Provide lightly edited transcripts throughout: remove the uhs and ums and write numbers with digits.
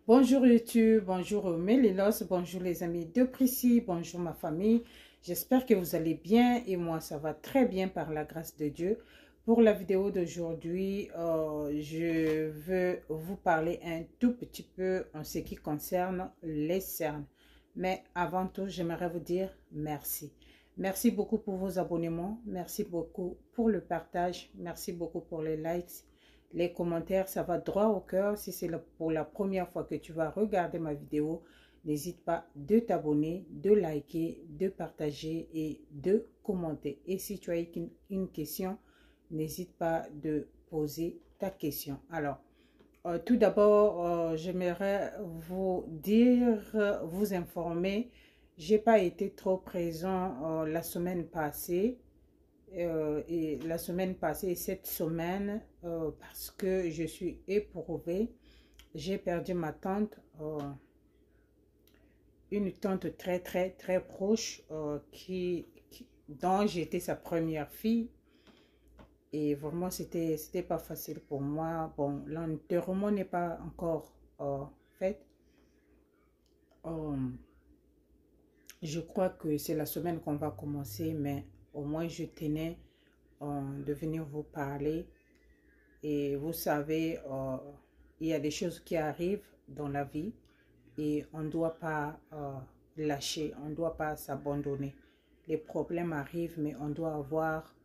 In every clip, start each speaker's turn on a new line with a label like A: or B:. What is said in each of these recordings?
A: Bonjour YouTube, bonjour Mélilos, bonjour les amis de Prissy, bonjour ma famille. J'espère que vous allez bien et moi ça va très bien par la grâce de Dieu. Pour la vidéo d'aujourd'hui, je veux vous parler un tout petit peu en ce qui concerne les cernes. Mais avant tout, j'aimerais vous dire merci. Merci beaucoup pour vos abonnements, merci beaucoup pour le partage, merci beaucoup pour les likes. Les commentaires, ça va droit au cœur. Si c'est pour la première fois que tu vas regarder ma vidéo, n'hésite pas de t'abonner, de liker, de partager et de commenter. Et si tu as une question, n'hésite pas de poser ta question. Alors, tout d'abord, j'aimerais vous dire, vous informer, j'ai pas été trop présent la semaine passée. Et la semaine passée et cette semaine parce que je suis éprouvée. J'ai perdu ma tante, une tante très proche dont j'étais sa première fille. Et vraiment, c'était pas facile pour moi. Bon, l'enterrement n'est pas encore fait. Je crois que c'est la semaine qu'on va commencer, mais au moins je tenais de venir vous parler. Et vous savez, il y a des choses qui arrivent dans la vie et on ne doit pas lâcher, on ne doit pas s'abandonner. Les problèmes arrivent, mais on doit avoir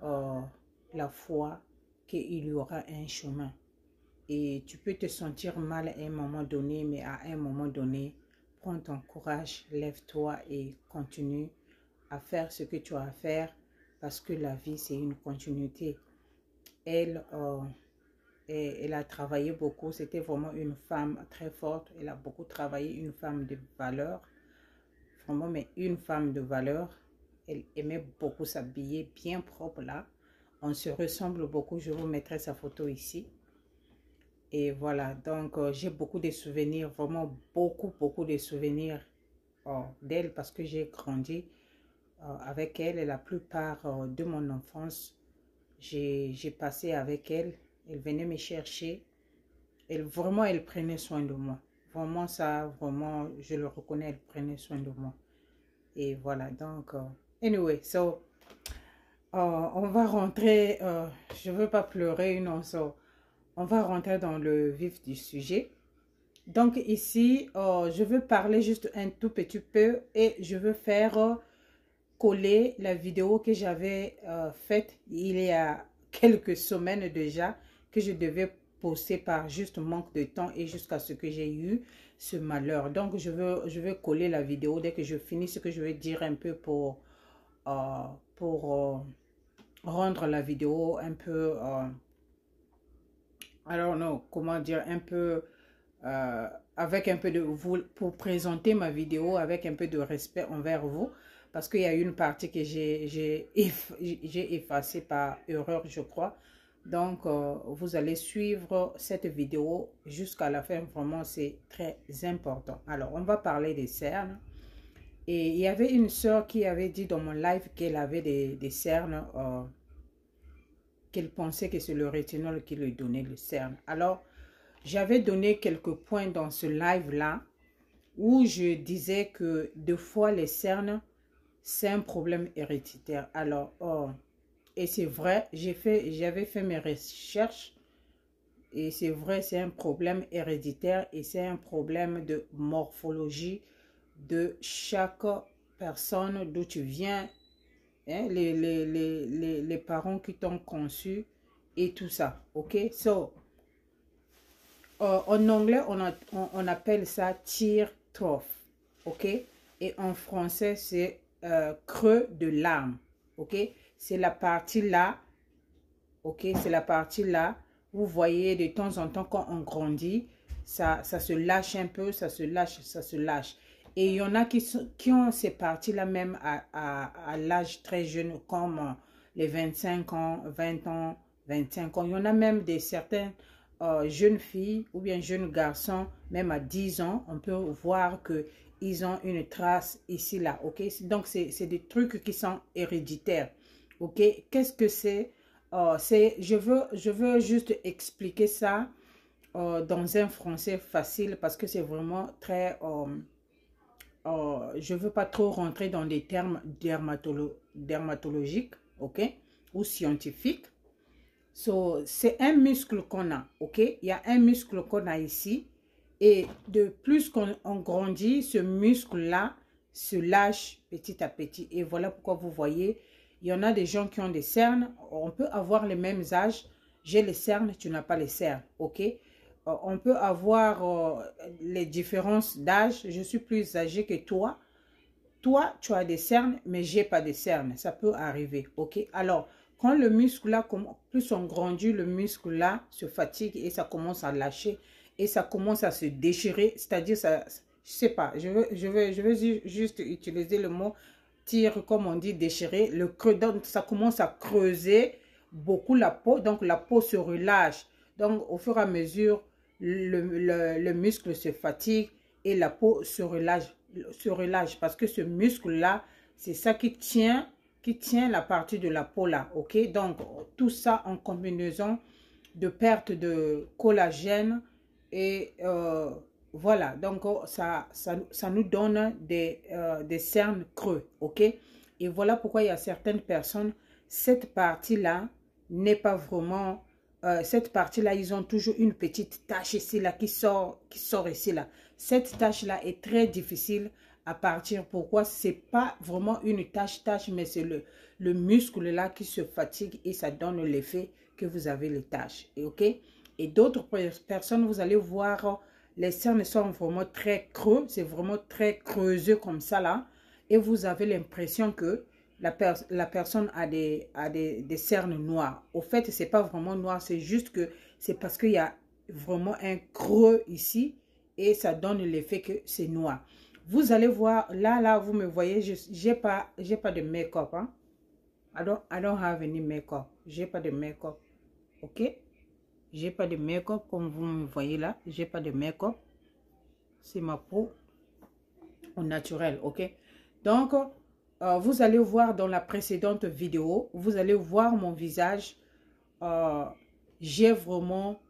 A: la foi qu'il y aura un chemin. Et tu peux te sentir mal à un moment donné, mais à un moment donné, prends ton courage, lève-toi et continue à faire ce que tu as à faire parce que la vie, c'est une continuité. Elle a travaillé beaucoup. C'était vraiment une femme très forte. Elle a beaucoup travaillé, une femme de valeur. Vraiment, mais une femme de valeur. Elle aimait beaucoup s'habiller bien propre là. On se ressemble beaucoup. Je vous mettrai sa photo ici. Et voilà, donc j'ai beaucoup de souvenirs, vraiment beaucoup de souvenirs d'elle parce que j'ai grandi avec elle et la plupart de mon enfance. J'ai passé avec elle. Elle venait me chercher. Elle prenait soin de moi. Vraiment, ça, vraiment, je le reconnais, elle prenait soin de moi. Et voilà, donc, anyway, so, on va rentrer, je ne veux pas pleurer, non, so, on va rentrer dans le vif du sujet. Donc, ici, je veux parler juste un tout petit peu et je veux faire coller la vidéo que j'avais faite il y a quelques semaines déjà, que je devais poster par juste manque de temps et jusqu'à ce que j'ai eu ce malheur. Donc, je veux coller la vidéo dès que je finis ce que je vais dire un peu pour rendre la vidéo un peu, I don't know, comment dire, un peu, avec un peu de vous, pour présenter ma vidéo avec un peu de respect envers vous. Parce qu'il y a une partie que j'ai effacée par erreur, je crois. Donc, vous allez suivre cette vidéo jusqu'à la fin. Vraiment, c'est très important. Alors, on va parler des cernes. Et il y avait une soeur qui avait dit dans mon live qu'elle avait des cernes, qu'elle pensait que c'est le rétinol qui lui donnait le cerne. Alors, j'avais donné quelques points dans ce live-là où je disais que deux fois les cernes, c'est un problème héréditaire. Alors, et c'est vrai, j'avais fait mes recherches et c'est vrai, c'est un problème héréditaire et c'est un problème de morphologie de chaque personne d'où tu viens, hein, les parents qui t'ont conçu et tout ça, ok? So, en anglais, on appelle ça tear trough, ok? Et en français, c'est creux de larmes, ok? C'est la partie là, ok? C'est la partie là. Vous voyez, de temps en temps, quand on grandit, ça se lâche un peu, ça se lâche, ça se lâche. Et il y en a qui ont ces parties-là même à l'âge très jeune, comme les 25 ans, 20 ans, 25 ans. Il y en a même certains jeunes filles ou bien jeunes garçons, même à 10 ans, on peut voir qu'ils ont une trace ici, là, ok? Donc, c'est des trucs qui sont héréditaires, ok? Qu'est-ce que c'est? Je veux juste expliquer ça dans un français facile parce que c'est vraiment très... je ne veux pas trop rentrer dans des termes dermatologiques, ok, ou scientifiques. So, c'est un muscle qu'on a, ok? Il y a un muscle qu'on a ici. Et de plus qu'on grandit, ce muscle-là se lâche petit à petit. Et voilà pourquoi vous voyez, il y en a des gens qui ont des cernes. On peut avoir les mêmes âges. J'ai les cernes, tu n'as pas les cernes, ok? On peut avoir les différences d'âge. Je suis plus âgée que toi. Toi, tu as des cernes, mais j'ai pas de cernes. Ça peut arriver, ok? Alors, quand le muscle là, plus on grandit, le muscle là se fatigue et ça commence à lâcher et ça commence à se déchirer. C'est-à-dire, ça, je sais pas, je veux juste utiliser le mot tire, comme on dit, déchirer. Le creux, donc ça commence à creuser beaucoup la peau, donc la peau se relâche. Donc, au fur et à mesure, le muscle se fatigue et la peau se relâche parce que ce muscle-là, c'est ça qui tient la partie de la peau là, ok? Donc, tout ça en combinaison de perte de collagène et voilà, donc ça nous donne des cernes creux, ok? Et voilà pourquoi il y a certaines personnes, cette partie-là n'est pas vraiment... cette partie-là, ils ont toujours une petite tache ici, là, qui sort ici, là. Cette tache-là est très difficile à partir. Pourquoi? C'est pas vraiment une tache, mais c'est le muscle là qui se fatigue et ça donne l'effet que vous avez les taches. Et, ok? Et d'autres personnes, vous allez voir, les cernes sont vraiment très creux. C'est vraiment très creuseux comme ça là. Et vous avez l'impression que la personne a des cernes noires. Au fait, c'est pas vraiment noir. C'est juste que c'est parce qu'il y a vraiment un creux ici. Et ça donne l'effet que c'est noir. Vous allez voir, là, vous me voyez, j'ai pas de make-up, hein. I don't have any make-up. J'ai pas de make-up, ok? J'ai pas de make-up, comme vous me voyez là. J'ai pas de make-up. C'est ma peau au naturel, ok? Donc, vous allez voir dans la précédente vidéo, vous allez voir mon visage. J'ai vraiment...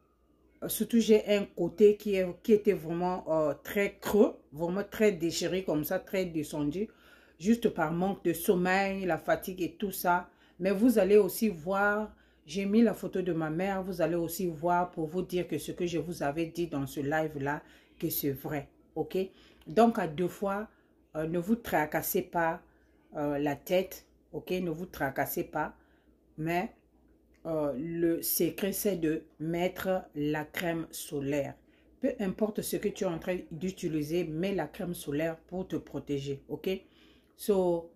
A: Surtout, j'ai un côté qui était vraiment très creux, vraiment très déchiré comme ça, très descendu, juste par manque de sommeil, la fatigue et tout ça. Mais vous allez aussi voir, j'ai mis la photo de ma mère, vous allez aussi voir pour vous dire que ce que je vous avais dit dans ce live-là, que c'est vrai, ok? Donc, à deux fois, ne vous tracassez pas la tête, ok? Ne vous tracassez pas, mais... le secret, c'est de mettre la crème solaire. Peu importe ce que tu es en train d'utiliser, mets la crème solaire pour te protéger, ok? So,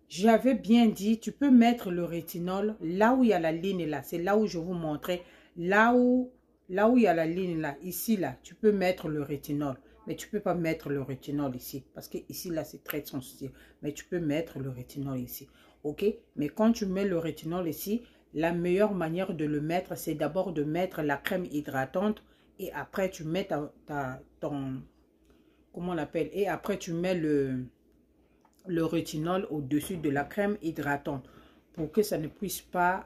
A: j'avais bien dit, tu peux mettre le rétinol là où il y a la ligne là. C'est là où je vous montrais. Là où il y a la ligne là, ici là, tu peux mettre le rétinol. Mais tu ne peux pas mettre le rétinol ici. Parce que ici là, c'est très sensible. Mais tu peux mettre le rétinol ici. Ok? Mais quand tu mets le rétinol ici, la meilleure manière de le mettre, c'est d'abord de mettre la crème hydratante. Et après, tu mets ton... Comment on l'appelle? Et après, tu mets le rétinol au-dessus de la crème hydratante. Pour que ça ne puisse pas...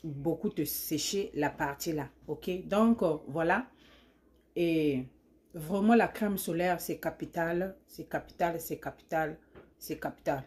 A: beaucoup te sécher la partie là, ok? Donc, voilà. Et vraiment, la crème solaire, c'est capital, c'est capital, c'est capital, c'est capital,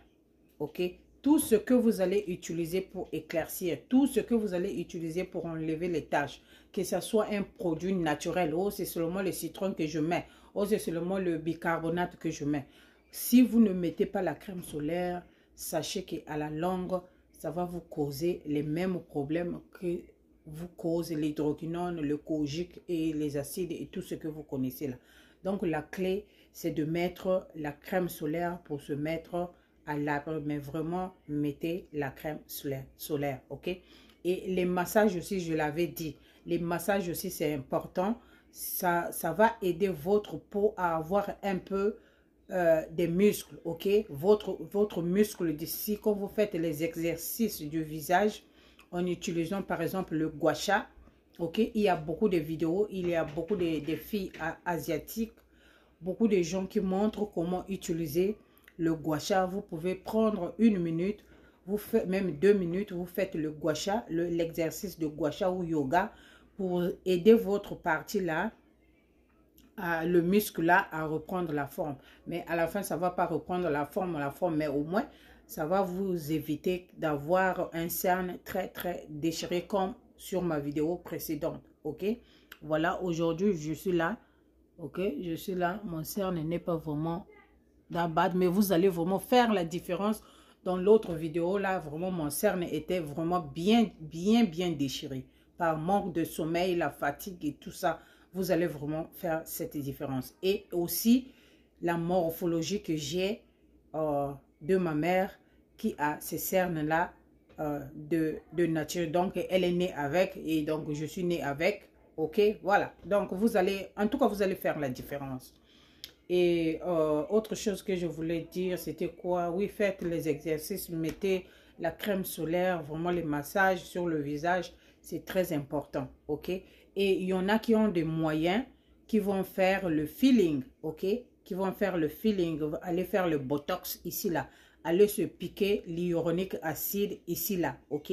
A: ok? Tout ce que vous allez utiliser pour éclaircir, tout ce que vous allez utiliser pour enlever les taches, que ce soit un produit naturel, oh, c'est seulement le citron que je mets, oh, c'est seulement le bicarbonate que je mets. Si vous ne mettez pas la crème solaire, sachez qu'à la longue, ça va vous causer les mêmes problèmes que vous cause l'hydroquinone, le kojic et les acides et tout ce que vous connaissez là. Donc la clé, c'est de mettre la crème solaire pour se mettre à l'abri. Mais vraiment, mettez la crème solaire, ok? Et les massages aussi, je l'avais dit. Les massages aussi, c'est important. Ça va aider votre peau à avoir un peu... des muscles, ok? Votre muscle d'ici, quand vous faites les exercices du visage en utilisant par exemple le gua sha, ok? Il y a beaucoup de vidéos, il y a beaucoup de filles asiatiques, beaucoup de gens qui montrent comment utiliser le gua sha. Vous pouvez prendre une minute, vous faites même 2 minutes, vous faites le gua sha, l'exercice de gua sha ou yoga pour aider votre partie là, le muscle là à reprendre la forme. Mais à la fin, ça ne va pas reprendre la forme, mais au moins, ça va vous éviter d'avoir un cerne très déchiré comme sur ma vidéo précédente. Ok, voilà, aujourd'hui je suis là. Ok, je suis là, mon cerne n'est pas vraiment d'abattre, mais vous allez vraiment faire la différence. Dans l'autre vidéo là, vraiment mon cerne était vraiment bien déchiré par manque de sommeil, la fatigue et tout ça. Vous allez vraiment faire cette différence. Et aussi la morphologie que j'ai de ma mère qui a ces cernes là de nature. Donc elle est née avec et donc je suis née avec. Ok, voilà. Donc vous allez, en tout cas vous allez faire la différence. Et autre chose que je voulais dire, c'était quoi? Oui, faites les exercices, mettez la crème solaire, vraiment les massages sur le visage, c'est très important, ok? Et il y en a qui ont des moyens, qui vont faire le feeling, ok? Qui vont faire le feeling, aller faire le botox ici, là. Aller se piquer l'hyaluronique acide ici, là, ok?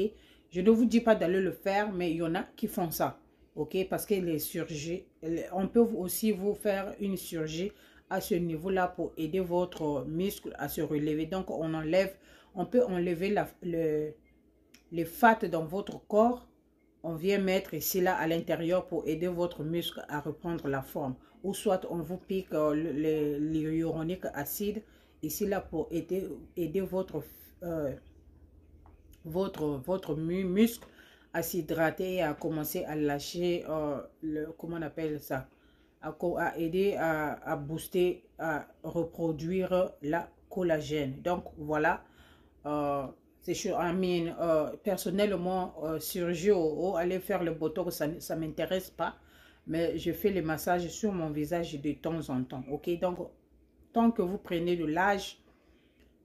A: Je ne vous dis pas d'aller le faire, mais il y en a qui font ça, ok? Parce que les chirurgies, on peut aussi vous faire une chirurgie à ce niveau-là pour aider votre muscle à se relever. Donc, on peut enlever les fats dans votre corps. On vient mettre ici, là, à l'intérieur pour aider votre muscle à reprendre la forme. Ou soit, on vous pique l'hyaluronique acide ici, là, pour aider votre muscle à s'hydrater et à commencer à lâcher, comment on appelle ça? À aider à booster, à reproduire la collagène. Donc voilà, c'est sûr. Personnellement, chirurgie ou aller faire le botox, ça ne m'intéresse pas, mais je fais les massages sur mon visage de temps en temps. Ok, donc tant que vous prenez de l'âge,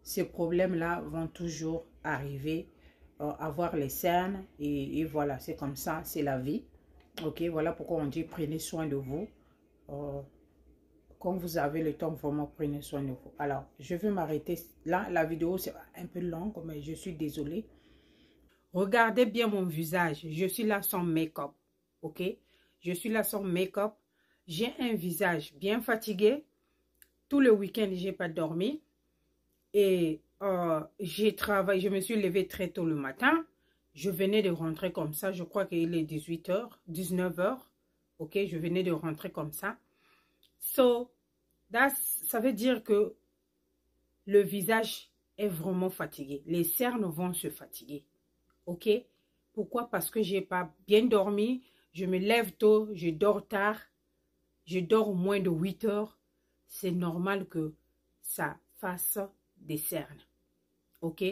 A: ces problèmes là vont toujours arriver, avoir les cernes et voilà, c'est comme ça, c'est la vie. Ok, voilà pourquoi on dit prenez soin de vous. Quand vous avez le temps, vraiment prenez soin de vous. Alors, je vais m'arrêter là. La vidéo, c'est un peu longue, mais je suis désolée. Regardez bien mon visage. Je suis là sans make-up. Ok? Je suis là sans make-up. J'ai un visage bien fatigué. Tout le week-end, je n'ai pas dormi. Et j'ai travaillé. Je me suis levée très tôt le matin. Je venais de rentrer comme ça. Je crois qu'il est 18 h, 19 h. Ok? Je venais de rentrer comme ça. Ça veut dire que le visage est vraiment fatigué. Les cernes vont se fatiguer. Ok? Pourquoi? Parce que je n'ai pas bien dormi. Je me lève tôt, je dors tard. Je dors moins de 8 heures. C'est normal que ça fasse des cernes. Ok?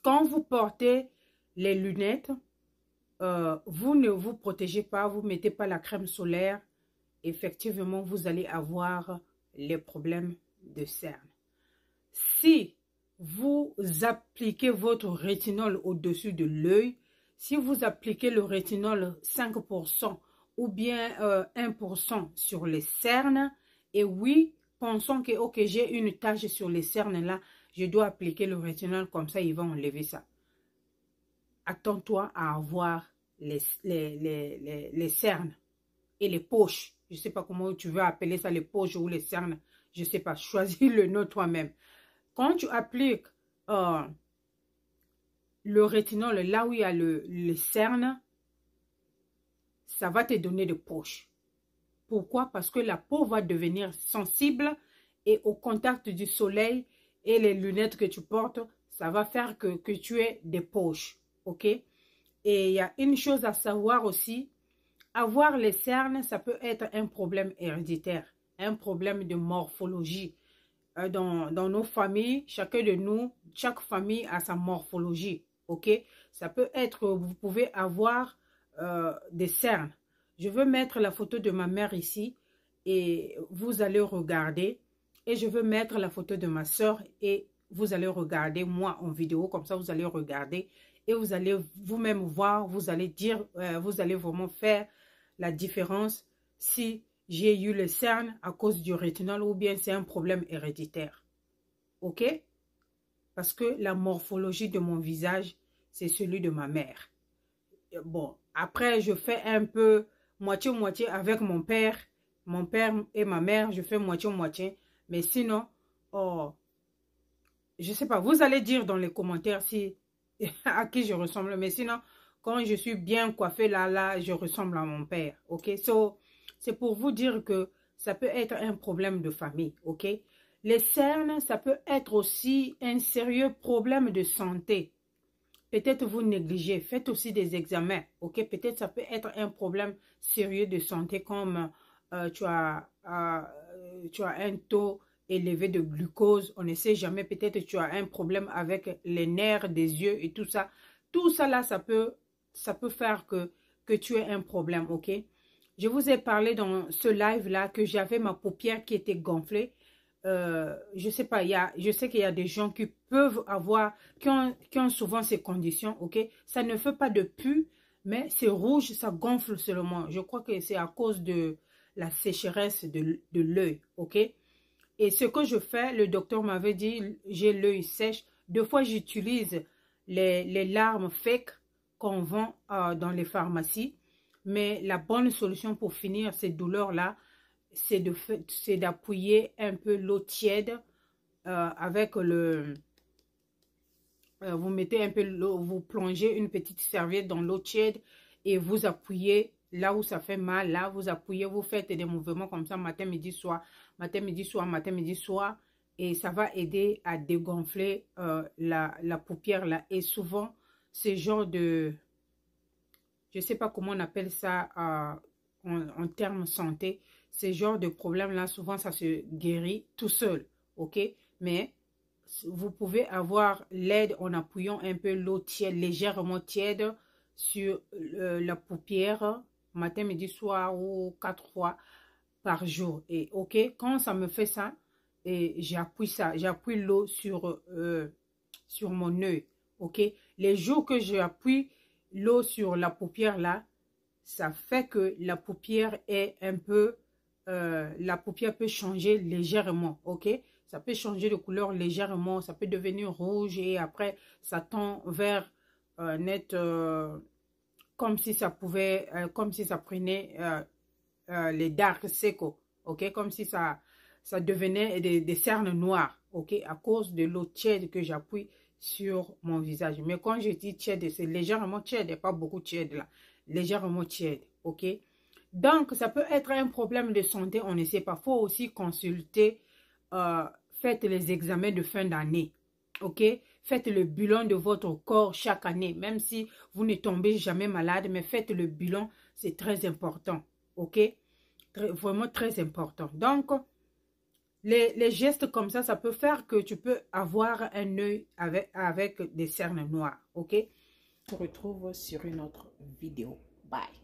A: Quand vous portez les lunettes, vous ne vous protégez pas, vous ne mettez pas la crème solaire. Effectivement, vous allez avoir les problèmes de cernes. Si vous appliquez votre rétinol au-dessus de l'œil, si vous appliquez le rétinol 5% ou bien 1% sur les cernes, et oui, pensons que ok, j'ai une tache sur les cernes là, je dois appliquer le rétinol comme ça, il va enlever ça. Attends-toi à avoir les cernes et les poches. Je ne sais pas comment tu veux appeler ça, les poches ou les cernes. Je ne sais pas. Choisis le nom toi-même. Quand tu appliques le rétinol là où il y a les cernes, ça va te donner des poches. Pourquoi? Parce que la peau va devenir sensible et au contact du soleil et les lunettes que tu portes, ça va faire que tu aies des poches. Ok? Et il y a une chose à savoir aussi. Avoir les cernes, ça peut être un problème héréditaire, un problème de morphologie. Dans nos familles, chacun de nous, chaque famille a sa morphologie, ok? Ça peut être, vous pouvez avoir des cernes. Je veux mettre la photo de ma mère ici et vous allez regarder. Et je veux mettre la photo de ma soeur et vous allez regarder moi en vidéo, comme ça vous allez regarder et vous allez vous-même voir, vous allez dire, vous allez vraiment faire la différence si j'ai eu les cernes à cause du rétinol ou bien c'est un problème héréditaire. Ok? parce que la morphologie de mon visage, c'est celui de ma mère. Bon, après, je fais un peu moitié-moitié avec mon père et ma mère, je fais moitié-moitié. Mais sinon, oh, je sais pas, vous allez dire dans les commentaires si à qui je ressemble. Mais sinon, quand je suis bien coiffée là, je ressemble à mon père. Ok, so, c'est pour vous dire que ça peut être un problème de famille. Ok, les cernes, ça peut être aussi un sérieux problème de santé. Peut-être vous négligez, faites aussi des examens, ok? Peut-être ça peut être un problème sérieux de santé comme tu as un taux élevé de glucose, on ne sait jamais, peut-être tu as un problème avec les nerfs des yeux et tout ça. Tout ça là, ça peut faire que tu aies un problème, ok? Je vous ai parlé dans ce live là que j'avais ma paupière qui était gonflée. Je sais pas, je sais qu'il y a des gens qui peuvent avoir, qui ont souvent ces conditions, ok? Ça ne fait pas de pus, mais c'est rouge, ça gonfle seulement. Je crois que c'est à cause de la sécheresse de l'œil, ok? Et ce que je fais, le docteur m'avait dit, j'ai l'œil sèche. Deux fois, j'utilise les larmes fake qu'on vend dans les pharmacies. Mais la bonne solution pour finir ces douleurs-là, c'est d'appuyer un peu l'eau tiède avec le... vous mettez un peu l'eau, vous plongez une petite serviette dans l'eau tiède et vous appuyez là où ça fait mal, là vous appuyez, vous faites des mouvements comme ça matin, midi, soir, matin, midi, soir, matin, midi, soir et ça va aider à dégonfler la paupière là. Et souvent, ce genre de... Je ne sais pas comment on appelle ça en termes santé. Ces genres de problèmes-là, souvent, ça se guérit tout seul, ok? Mais vous pouvez avoir l'aide en appuyant un peu l'eau tiède, légèrement tiède, sur la paupière, matin, midi, soir ou 4 fois par jour. Et ok, quand ça me fait ça, et j'appuie l'eau sur mon œil, ok? Les jours que j'appuie l'eau sur la paupière là, ça fait que la paupière est un peu, la paupière peut changer légèrement, ok? Ça peut changer de couleur légèrement, ça peut devenir rouge et après ça tend vers net, comme si ça pouvait, comme si ça prenait les dark secos, ok? Comme si ça devenait des cernes noires, ok? À cause de l'eau tiède que j'appuie sur mon visage. Mais quand je dis tiède, c'est légèrement tiède et pas beaucoup tiède là. Légèrement tiède, ok? Donc, ça peut être un problème de santé, on ne sait pas. Il faut aussi consulter, faites les examens de fin d'année, ok? Faites le bilan de votre corps chaque année, même si vous ne tombez jamais malade, mais faites le bilan, c'est très important, ok? Vraiment très important. Donc, les gestes comme ça peut faire que tu peux avoir un œil avec des cernes noires, ok? On se retrouve sur une autre vidéo. Bye.